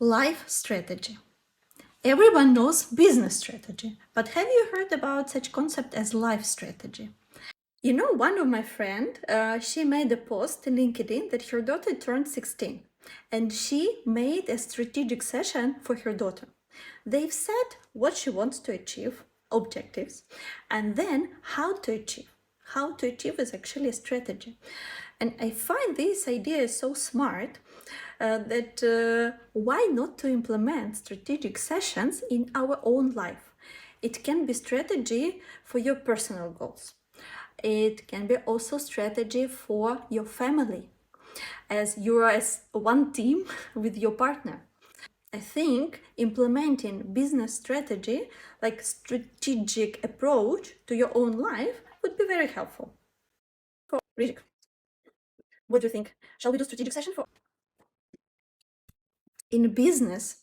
Life strategy. Everyone knows business strategy, but have you heard about such concept as life strategy? You know, one of my friend, she made a post on LinkedIn that her daughter turned 16 and she made a strategic session for her daughter. They've said what she wants to achieve, objectives, and then how to achieve. How to achieve is actually a strategy. And I find this idea so smart that why not to implement strategic sessions in our own life? It can be strategy for your personal goals. It can be also strategy for your family, as you are as one team with your partner. I think implementing business strategy, like strategic approach to your own life, would be very helpful. For Rijik, what do you think? Shall we do strategic session for? In business,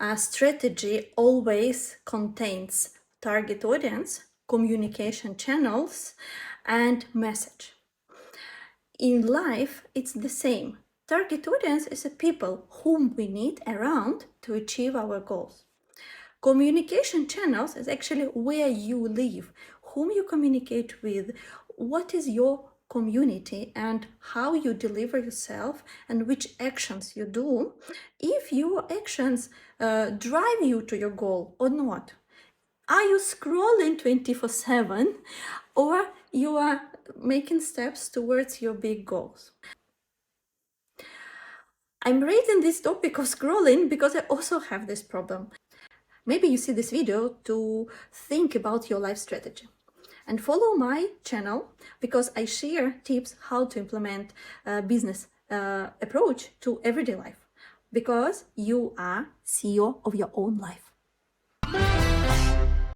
a strategy always contains target audience, communication channels, and message. In life, it's the same. Target audience is the people whom we need around to achieve our goals. Communication channels is actually where you live, whom you communicate with, what is your community and how you deliver yourself and which actions you do, if your actions drive you to your goal or not. Are you scrolling 24/7 or you are making steps towards your big goals? I'm raising this topic of scrolling because I also have this problem. Maybe you see this video to think about your life strategy. And follow my channel because I share tips how to implement a business approach to everyday life. Because you are CEO of your own life.